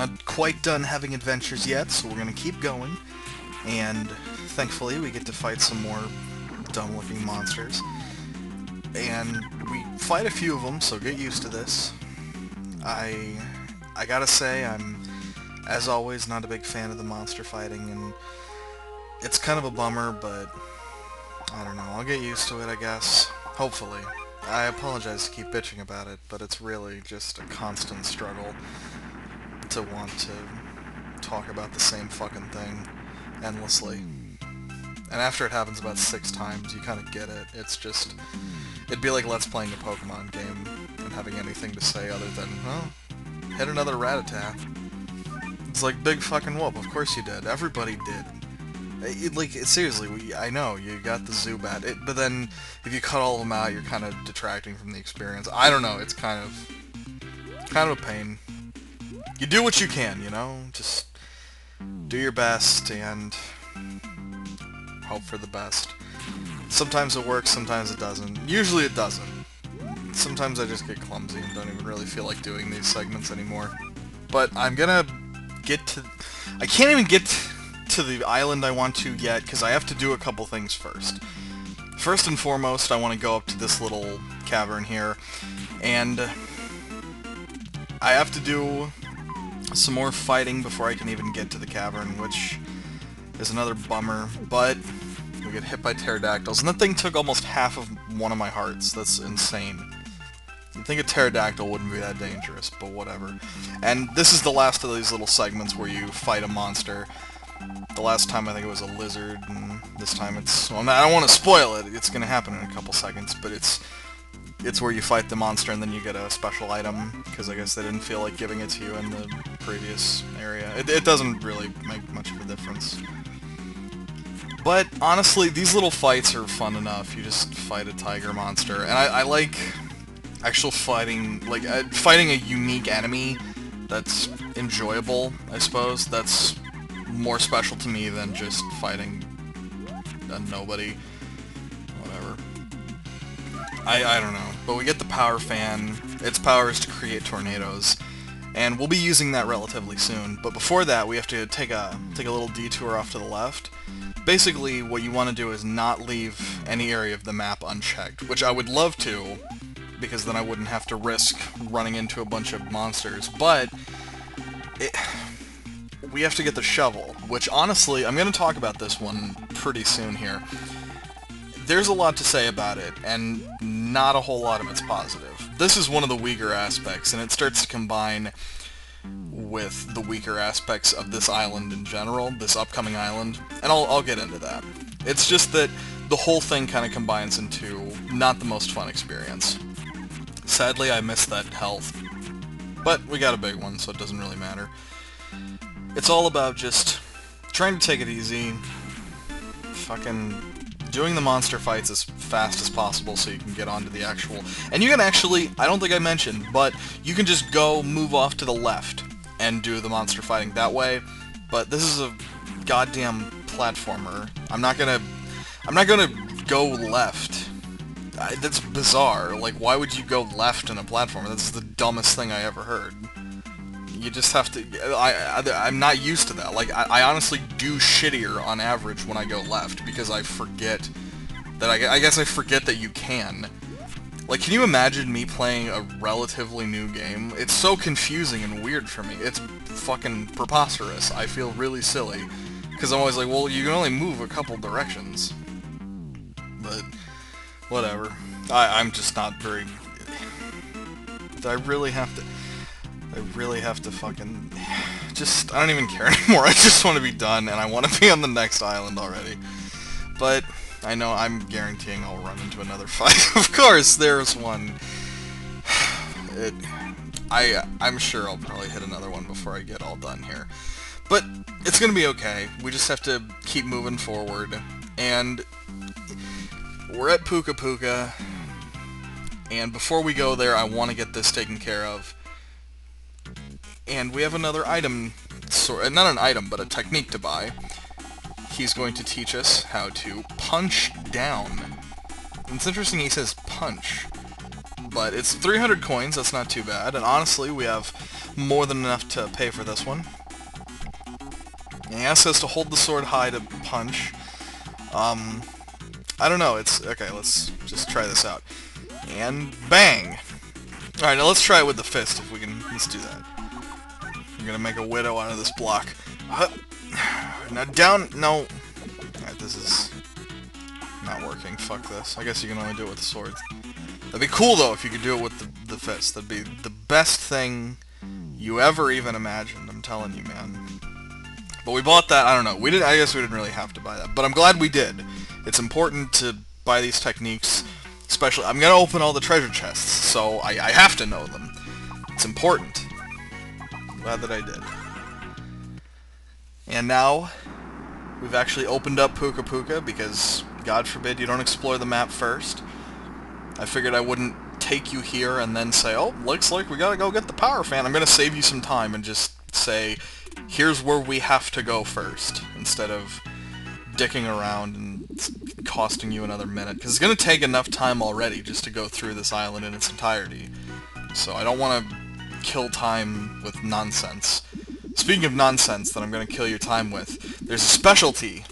not quite done having adventures yet, so we're gonna keep going. And thankfully, we get to fight some more dumb-looking monsters. And we fight a few of them, so get used to this. I gotta say, I'm, as always, not a big fan of the monster fighting, and it's kind of a bummer, but I don't know, I'll get used to it, I guess. Hopefully. I apologize to keep bitching about it, but it's really just a constant struggle to want to talk about the same fucking thing endlessly. And after it happens about 6 times, you kind of get it. It's just... it'd be like Let's playing a Pokemon game and having anything to say other than, well, hit another Rattata. It's like, big fucking whoop, of course you did. Everybody did. Seriously, I know, you got the Zubat, but then if you cut all of them out, you're kind of detracting from the experience. I don't know, it's kind of a pain. You do what you can, you know? Just do your best and hope for the best. Sometimes it works, sometimes it doesn't. Usually it doesn't. Sometimes I just get clumsy and don't even really feel like doing these segments anymore. But I'm gonna get to... I can't even get to the island I want to yet, because I have to do a couple things first. First and foremost, I want to go up to this little cavern here, and I have to do some more fighting before I can even get to the cavern, which is another bummer, but we get hit by pterodactyls, and that thing took almost half of one of my hearts. That's insane. You'd think a pterodactyl wouldn't be that dangerous, but whatever. And this is the last of these little segments where you fight a monster. The last time I think it was a lizard, and this time it's... well, I don't want to spoil it, it's going to happen in a couple seconds, but it's where you fight the monster and then you get a special item, because I guess they didn't feel like giving it to you in the previous area. It doesn't really make much of a difference. But, honestly, these little fights are fun enough. You just fight a tiger monster, and I like actual fighting, like, fighting a unique enemy that's enjoyable, I suppose. That's more special to me than just fighting a nobody. Whatever. I don't know. But we get the power fan. Its power is to create tornadoes. And we'll be using that relatively soon. But before that, we have to take a little detour off to the left. Basically, what you want to do is not leave any area of the map unchecked, which I would love to, because then I wouldn't have to risk running into a bunch of monsters. But we have to get the shovel, which honestly, I'm going to talk about this one pretty soon here. There's a lot to say about it, and not a whole lot of it's positive. This is one of the weaker aspects, and it starts to combine with the weaker aspects of this island in general, this upcoming island, and I'll get into that. It's just that the whole thing kind of combines into not the most fun experience. Sadly, I missed that health, but we got a big one, so it doesn't really matter. It's all about just trying to take it easy, fucking doing the monster fights as fast as possible so you can get onto the actual... and you can actually, I don't think I mentioned, but you can just move off to the left and do the monster fighting that way, but this is a goddamn platformer. I'm not gonna go left. That's bizarre. Like, why would you go left in a platformer? That's the dumbest thing I ever heard. You just have to... I'm not used to that. Like, I honestly do shittier on average when I go left, because I forget that I guess I forget that you can. Like, can you imagine me playing a relatively new game? It's so confusing and weird for me. It's fucking preposterous. I feel really silly. Because I'm always like, well, you can only move a couple directions. But, whatever. I'm just not very... I really have to fucking... I don't even care anymore. I just want to be done, and I want to be on the next island already. But I know I'm guaranteeing I'll run into another fight. Of course, there's one. I'm sure I'll probably hit another one before I get all done here. But it's gonna be okay. We just have to keep moving forward. And we're at Puka Puka. And before we go there, I want to get this taken care of. And we have another item, not an item, but a technique to buy. He's going to teach us how to punch down. It's interesting he says punch, but it's 300 coins, that's not too bad, and honestly we have more than enough to pay for this one. And he asks us to hold the sword high to punch. I don't know, it's... Okay, let's just try this out. And bang! Alright, now let's try it with the fist, if we can... Let's do that. I'm gonna make a widow out of this block. Now down... No. Alright, this is... not working. Fuck this. I guess you can only do it with the swords. That'd be cool, though, if you could do it with the fist. That'd be the best thing you ever even imagined, I'm telling you, man. But we bought that, I don't know. I guess we didn't really have to buy that. But I'm glad we did. It's important to buy these techniques, especially... I'm gonna open all the treasure chests, so I have to know them. It's important. Glad that I did. And now, we've actually opened up Puka Puka, because, God forbid, you don't explore the map first. I figured I wouldn't take you here and then say, oh, looks like we gotta go get the power fan. I'm gonna save you some time and just say, here's where we have to go first, instead of dicking around and costing you another minute. Because it's gonna take enough time already just to go through this island in its entirety. So I don't want to kill time with nonsense. Speaking of nonsense that I'm gonna kill your time with, there's a specialty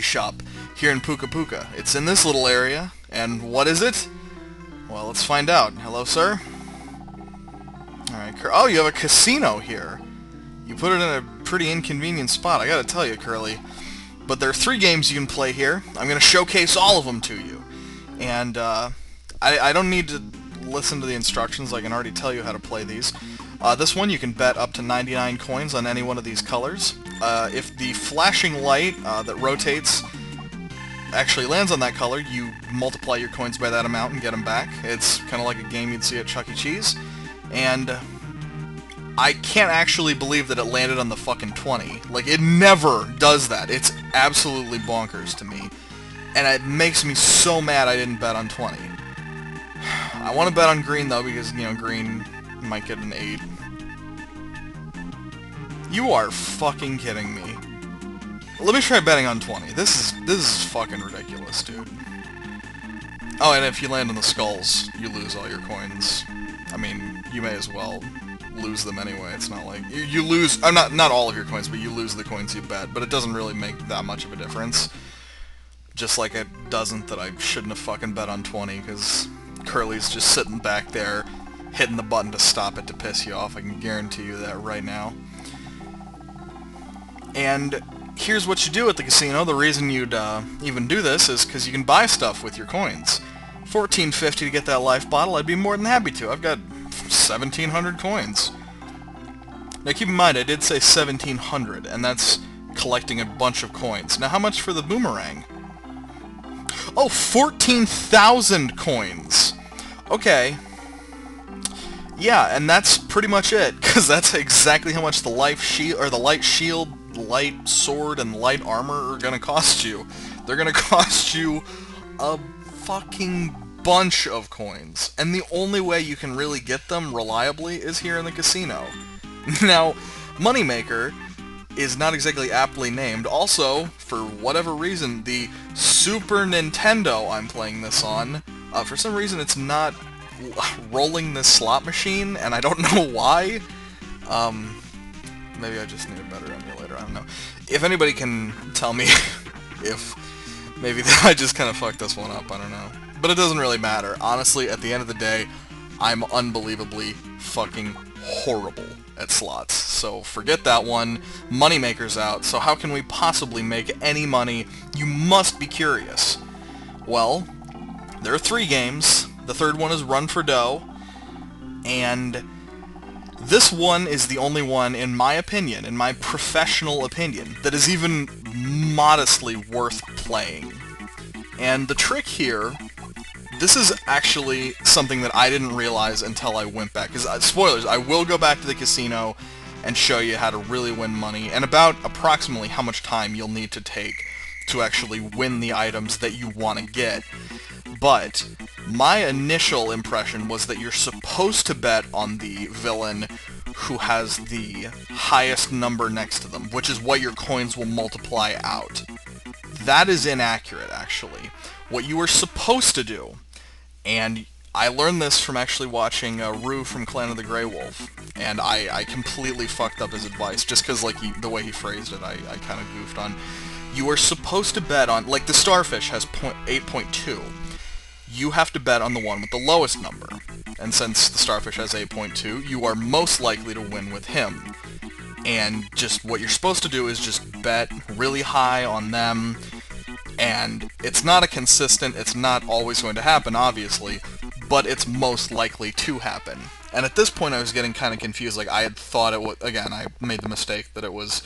shop here in Puka Puka. It's in this little area, and what is it? Well, let's find out. Hello, sir? Alright, oh, you have a casino here. You put it in a pretty inconvenient spot, I gotta tell you, Curly. But there are 3 games you can play here. I'm gonna showcase all of them to you. And, I don't need to listen to the instructions, I can already tell you how to play these. This one you can bet up to 99 coins on any one of these colors. If the flashing light that rotates actually lands on that color, you multiply your coins by that amount and get them back. It's kind of like a game you'd see at Chuck E. Cheese. And I can't actually believe that it landed on the fucking 20. Like, it never does that. It's absolutely bonkers to me. And it makes me so mad I didn't bet on 20. I want to bet on green, though, because, you know, green might get an 8. You are fucking kidding me. Let me try betting on 20. This is fucking ridiculous, dude. Oh, and if you land on the skulls, you lose all your coins. I mean, you may as well lose them anyway. It's not like... You lose... not all of your coins, but you lose the coins you bet. But it doesn't really make that much of a difference. Just like it doesn't that I shouldn't have fucking bet on 20, because Curly's just sitting back there, hitting the button to stop it to piss you off. I can guarantee you that right now. And here's what you do at the casino. The reason you'd even do this is because you can buy stuff with your coins. $14.50 to get that life bottle, I'd be more than happy to. I've got 1,700 coins. Now keep in mind, I did say 1,700, and that's collecting a bunch of coins. Now how much for the boomerang? Oh, 14,000 coins! Okay. Yeah, and that's pretty much it, because that's exactly how much the life shield, or the light shield, light sword, and light armor are gonna cost you. They're gonna cost you a fucking bunch of coins. And the only way you can really get them reliably is here in the casino. Now, Moneymaker is not exactly aptly named. Also, for whatever reason, the Super Nintendo I'm playing this on, for some reason it's not rolling this slot machine, and I don't know why. Maybe I just need a better emulator, I don't know. If anybody can tell me if maybe I just kind of fucked this one up, I don't know. But it doesn't really matter. Honestly, at the end of the day, I'm unbelievably fucking horrible at slots. So forget that one. Moneymaker's out, so how can we possibly make any money? You must be curious. Well, there are 3 games. The third one is Run for Dough, and this one is the only one, in my opinion, in my professional opinion, that is even modestly worth playing. And the trick here, this is actually something that I didn't realize until I went back, because, spoilers, I will go back to the casino and show you how to really win money, and about approximately how much time you'll need to take to actually win the items that you want to get. But my initial impression was that you're supposed to bet on the villain who has the highest number next to them, which is what your coins will multiply out. That is inaccurate, actually. What you are supposed to do, and I learned this from actually watching Rue from Clan of the Grey Wolf, and I completely fucked up his advice, just because, like, the way he phrased it, I kind of goofed on. You are supposed to bet on, like, the starfish has 8.2. You have to bet on the one with the lowest number. And since the starfish has 8.2, you are most likely to win with him. And just what you're supposed to do is just bet really high on them, and it's not it's not always going to happen, obviously, but it's most likely to happen. And at this point I was getting kind of confused, like, I had thought it was, again, I made the mistake that it was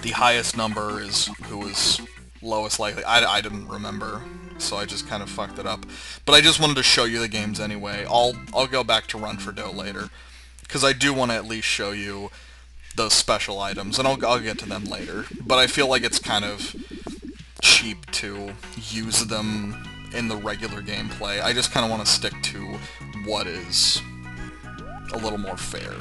the highest number is who was lowest likely. I didn't remember, so I just kind of fucked it up. But I just wanted to show you the games anyway. I'll go back to Run for Dough later, because I do want to at least show you those special items, and I'll get to them later. But I feel like it's kind of cheap to use them in the regular gameplay. I just kind of want to stick to what is a little more fair.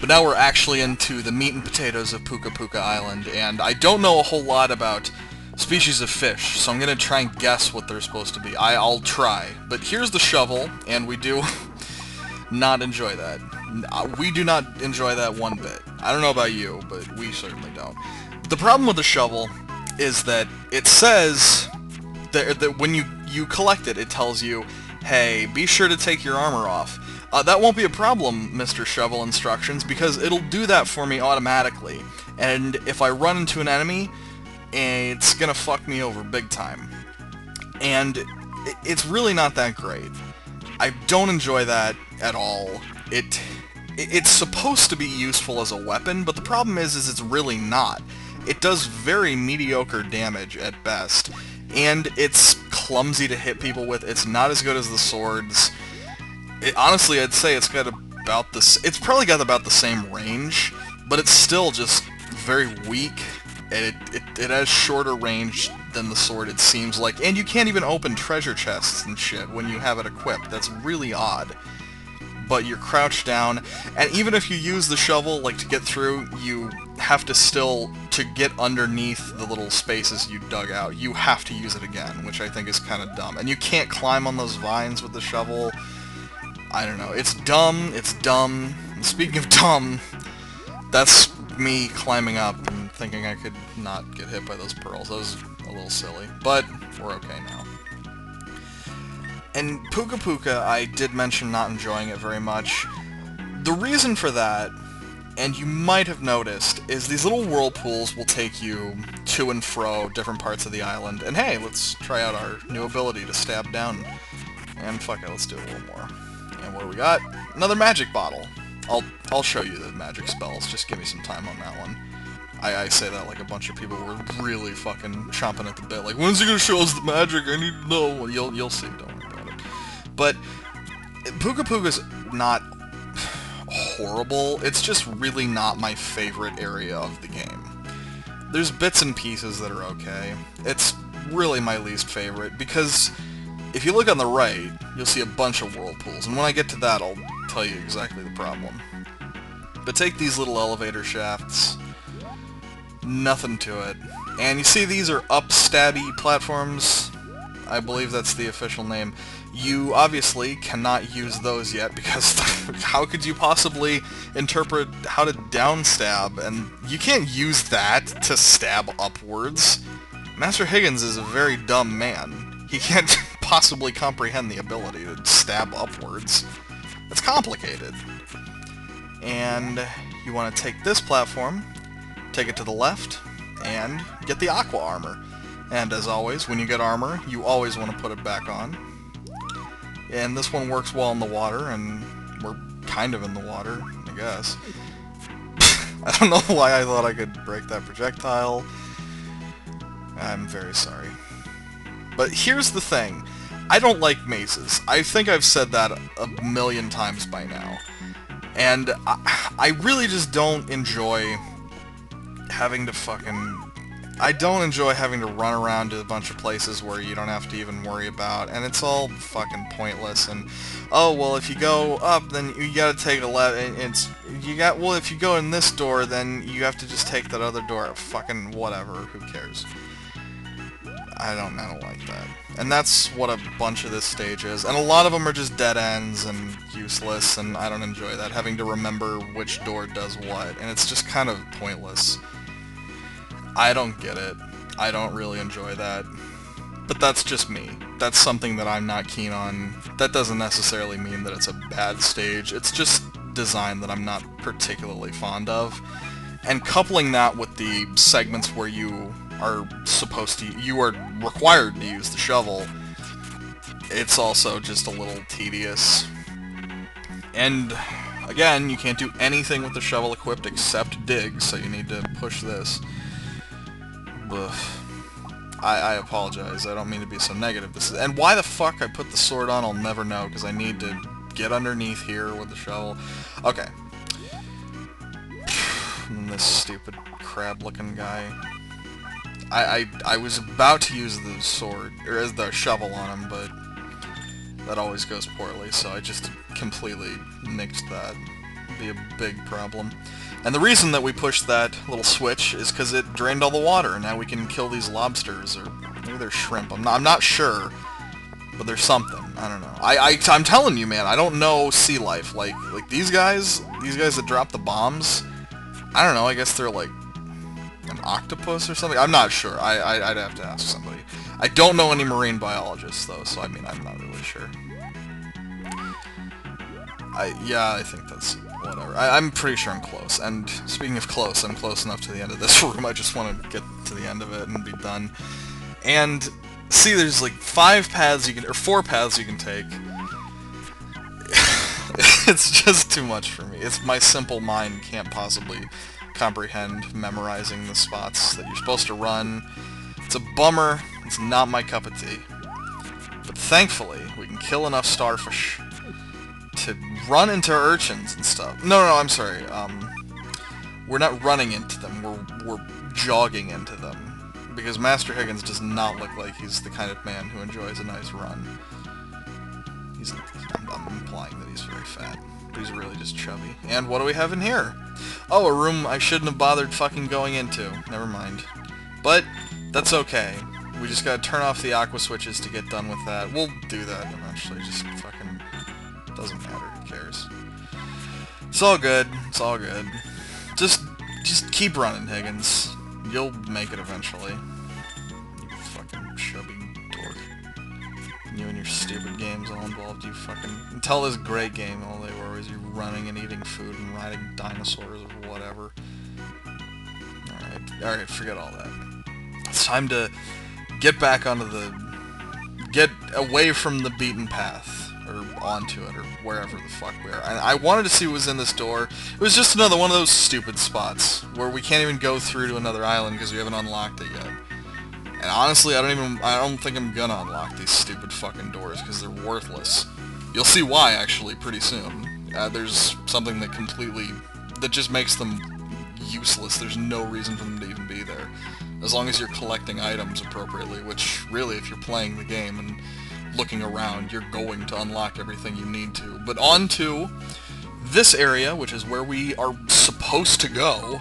But now we're actually into the meat and potatoes of Puka Puka Island, and I don't know a whole lot about species of fish, so I'm going to try and guess what they're supposed to be. I'll try. But here's the shovel, and we do not enjoy that. We do not enjoy that one bit. I don't know about you, but we certainly don't. The problem with the shovel is that it says that when you collect it, it tells you, hey, be sure to take your armor off. That won't be a problem, Mr. Shovel Instructions, because it'll do that for me automatically. And if I run into an enemy, it's gonna fuck me over big time. And it's really not that great. I don't enjoy that at all. It's supposed to be useful as a weapon, but the problem is it's really not. It does very mediocre damage at best, and it's clumsy to hit people with. It's not as good as the swords. Honestly, I'd say it's got about this. It's probably got about the same range, but it's still just very weak. And it has shorter range than the sword, it seems like, and you can't even open treasure chests and shit when you have it equipped. That's really odd. But you're crouched down, and even if you use the shovel, like, to get through, you have to still, to get underneath the little spaces you dug out, you have to use it again, which I think is kind of dumb. And you can't climb on those vines with the shovel. I don't know. It's dumb. It's dumb. And speaking of dumb, that's me climbing up and thinking I could not get hit by those pearls. That was a little silly, but we're okay now. And Puka Puka, I did mention not enjoying it very much. The reason for that, and you might have noticed, is these little whirlpools will take you to and fro different parts of the island. And hey, let's try out our new ability to stab down. And fuck it, let's do a little more. And what do we got? Another magic bottle. I'll show you the magic spells, just give me some time on that one. I say that like a bunch of people were really fucking chomping at the bit, like, when's he gonna show us the magic? I need to know. You'll see, don't worry about it. But Puka Puka's not horrible, it's just really not my favorite area of the game. There's bits and pieces that are okay. It's really my least favorite, because if you look on the right, you'll see a bunch of whirlpools, and when I get to that, I'll tell you exactly the problem. But take these little elevator shafts, nothing to it. And you see these are up-stabby platforms, I believe that's the official name. You obviously cannot use those yet, because how could you possibly interpret how to downstab? And you can't use that to stab upwards. Master Higgins is a very dumb man. He can't possibly comprehend the ability to stab upwards. It's complicated. And you want to take this platform, take it to the left, and get the Aqua Armor. And as always, when you get armor, you always want to put it back on. And this one works well in the water, and we're kind of in the water, I guess. I don't know why I thought I could break that projectile. I'm very sorry. But here's the thing. I don't like mazes. I think I've said that a million times by now. And I really just don't enjoy having to I don't enjoy having to run around to a bunch of places where you don't have to even worry about, and it's all fucking pointless. And oh well, if you go up, then you gotta take a left. Well, if you go in this door, then you have to just take that other door. Fucking whatever. Who cares? I don't like that. And that's what a bunch of this stage is. And a lot of them are just dead ends and useless, and I don't enjoy that, having to remember which door does what, and it's just kind of pointless. I don't get it. I don't really enjoy that. But that's just me. That's something that I'm not keen on. That doesn't necessarily mean that it's a bad stage. It's just design that I'm not particularly fond of. And coupling that with the segments where you are required to use the shovel, it's also just a little tedious. And again, you can't do anything with the shovel equipped except dig, so you need to push this. Ugh. I apologize, I don't mean to be so negative. And why the fuck I put the sword on, I'll never know, because I need to get underneath here with the shovel. Okay. And this stupid crab-looking guy. I was about to use the sword, or the shovel on him, but that always goes poorly, so I just completely nixed that. It'd be a big problem. And the reason that we pushed that little switch is because it drained all the water, and now we can kill these lobsters, or maybe they're shrimp. I'm not sure, but there's something. I don't know. I'm telling you, man, I don't know sea life. Like these guys that drop the bombs, I don't know, I guess they're like an octopus or something? I'm not sure. I'd have to ask somebody. I don't know any marine biologists, though, so I mean, I'm not really sure. Yeah, I think that's whatever. I'm pretty sure I'm close. And speaking of close, I'm close enough to the end of this room. I just want to get to the end of it and be done. And see, there's like 4 paths you can take. It's just too much for me. My simple mind can't possibly comprehend memorizing the spots that you're supposed to run. It's a bummer. It's not my cup of tea. But thankfully, we can kill enough starfish to run into urchins and stuff. No, I'm sorry. We're not running into them. We're jogging into them. Because Master Higgins does not look like he's the kind of man who enjoys a nice run. I'm implying that he's very fat. But he's really just chubby. And what do we have in here? Oh, a room I shouldn't have bothered fucking going into. Never mind. But that's okay. We just gotta turn off the aqua switches to get done with that. We'll do that eventually. Just fucking... doesn't matter. Who cares? It's all good. It's all good. Just keep running, Higgins. You'll make it eventually. You fucking chubby dork. You and your stupid games all involved you fucking... Until this great game, all they were was you running and eating food and riding dinosaurs or whatever. Alright, forget all that. It's time to get back onto the... get away from the beaten path. Or onto it, or wherever the fuck we are. And I wanted to see what was in this door. It was just another one of those stupid spots where we can't even go through to another island because we haven't unlocked it yet. And honestly, I don't think I'm gonna unlock these stupid fucking doors because they're worthless. You'll see why, actually, pretty soon. There's something that just makes them useless. There's no reason for them to even be there. As long as you're collecting items appropriately, which, really, if you're playing the game and looking around, you're going to unlock everything you need to. But on to this area, which is where we are supposed to go,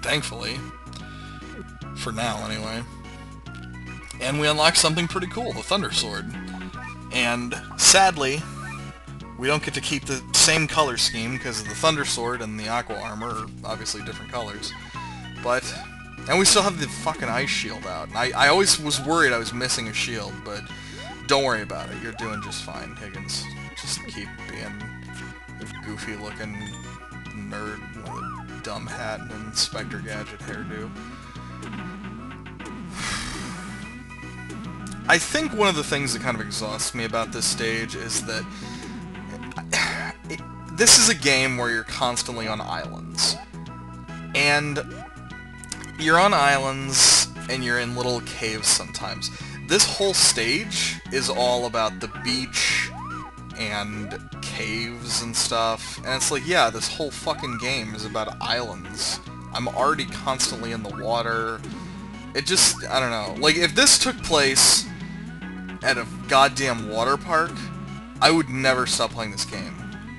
thankfully. For now, anyway. And we unlock something pretty cool, the Thunder Sword. And, sadly, we don't get to keep the same color scheme, because the Thunder Sword and the Aqua Armor are obviously different colors. But, and we still have the fucking ice shield out. And I always was worried I was missing a shield, but don't worry about it. You're doing just fine, Higgins. Just keep being a goofy-looking nerd with a dumb hat and an Inspector Gadget hairdo. I think one of the things that kind of exhausts me about this stage is that this is a game where you're constantly on islands. And you're on islands, and you're in little caves sometimes. This whole stage is all about the beach and caves and stuff, and it's like, yeah, this whole fucking game is about islands. I'm already constantly in the water. It just, I don't know. Like, if this took place at a goddamn water park, I would never stop playing this game.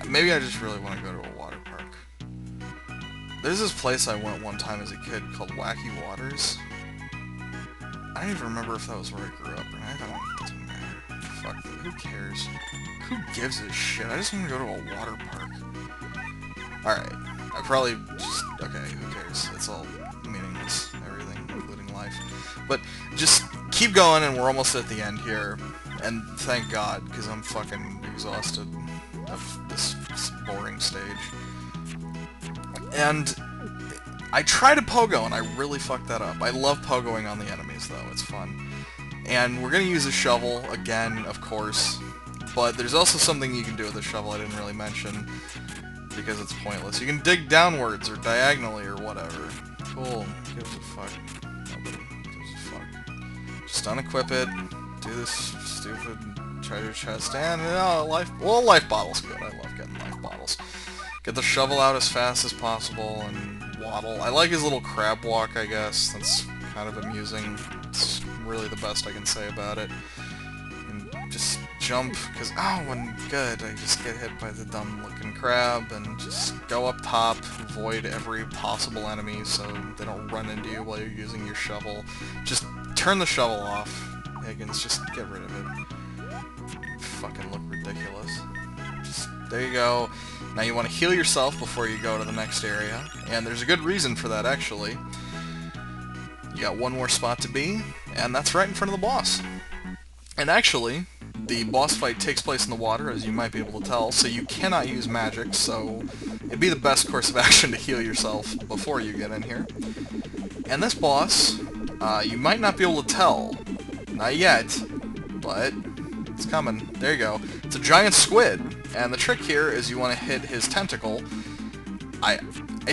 Maybe I just really want to go to a water park. There's this place I went one time as a kid called Wacky Waters. I don't even remember if that was where I grew up, or not. It doesn't matter. Fuck it. Who cares? Who gives a shit? I just want to go to a water park. Alright. I probably just... Okay, who cares? It's all meaningless. Everything, including life. But just keep going, and we're almost at the end here. And thank God, because I'm fucking exhausted of this boring stage. And I tried a pogo, and I really fucked that up. I love pogoing on the enemies, though. It's fun. And we're going to use a shovel, again, of course. But there's also something you can do with the shovel I didn't really mention, because it's pointless. You can dig downwards, or diagonally, or whatever. Cool. Who gives a fuck? Nobody gives a fuck. Just unequip it, do this stupid treasure chest, and, life bottle's good. I love getting life bottles. Get the shovel out as fast as possible, and waddle. I like his little crab walk, I guess. That's kind of amusing. It's really the best I can say about it. And just jump, because, good. I just get hit by the dumb-looking crab, and just go up top, avoid every possible enemy so they don't run into you while you're using your shovel. Just turn the shovel off, Higgins. Just get rid of it. You fucking look ridiculous. Just, there you go. Now you want to heal yourself before you go to the next area, and there's a good reason for that, actually. You got one more spot to be, and that's right in front of the boss. And actually, the boss fight takes place in the water, as you might be able to tell, so you cannot use magic, so it'd be the best course of action to heal yourself before you get in here. And this boss, you might not be able to tell, not yet, but it's coming. There you go. It's a giant squid, and the trick here is you want to hit his tentacle. I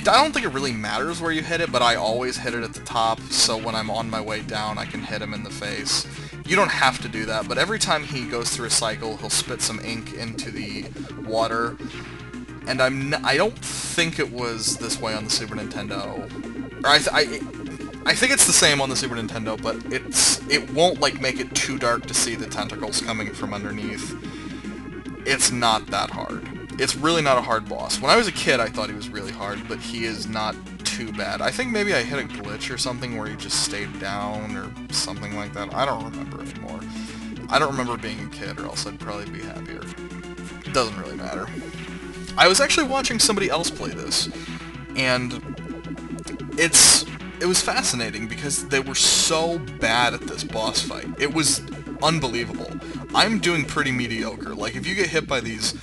don't think it really matters where you hit it, but I always hit it at the top, so when I'm on my way down, I can hit him in the face. You don't have to do that, but every time he goes through a cycle, he'll spit some ink into the water, and I don't think it was this way on the Super Nintendo. Or I think it's the same on the Super Nintendo, but it won't, like, make it too dark to see the tentacles coming from underneath. It's not that hard. It's really not a hard boss. When I was a kid, I thought he was really hard, but he is not too bad. I think maybe I hit a glitch or something where he just stayed down or something like that. I don't remember anymore. I don't remember being a kid, or else I'd probably be happier. It doesn't really matter. I was actually watching somebody else play this, and it was fascinating because they were so bad at this boss fight. It was unbelievable. I'm doing pretty mediocre. Like, if you get hit by these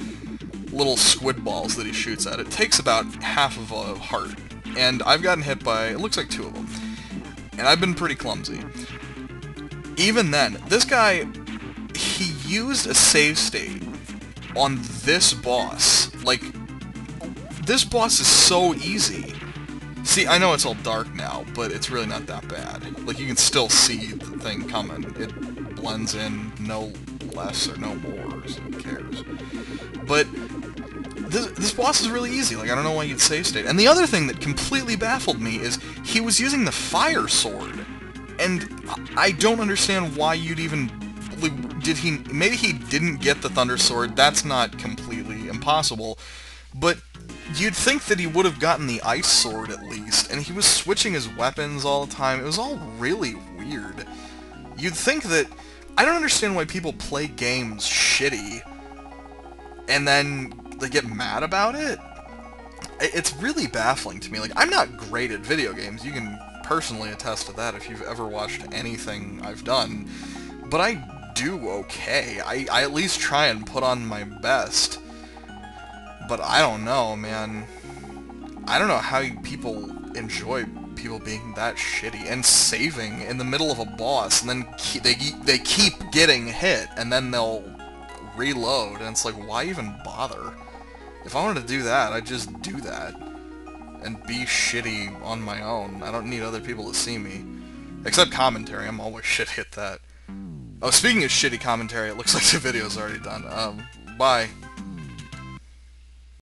little squid balls that he shoots at, it takes about half of a heart. And I've gotten hit by, it looks like 2 of them. And I've been pretty clumsy. Even then, this guy, he used a save state on this boss. Like, this boss is so easy. See, I know it's all dark now, but it's really not that bad. Like, you can still see the thing coming. It blends in no less or no more, so who cares. But this boss is really easy. Like, I don't know why you'd save state. And the other thing that completely baffled me is he was using the fire sword. And I don't understand why you'd even... Maybe he didn't get the thunder sword. That's not completely impossible. But you'd think that he would have gotten the ice sword at least. And he was switching his weapons all the time. It was all really weird. You'd think that... I don't understand why people play games shitty and then they get mad about it. It's really baffling to me. Like, I'm not great at video games. You can personally attest to that if you've ever watched anything I've done. But I do okay. I at least try and put on my best. But I don't know, man. I don't know how people enjoy people being that shitty and saving in the middle of a boss, and then they keep getting hit, and then they'll reload, and it's like, why even bother? If I wanted to do that, I'd just do that and be shitty on my own. I don't need other people to see me. Except commentary, I'm always shitty at that. Oh, speaking of shitty commentary, it looks like the video's already done. Bye.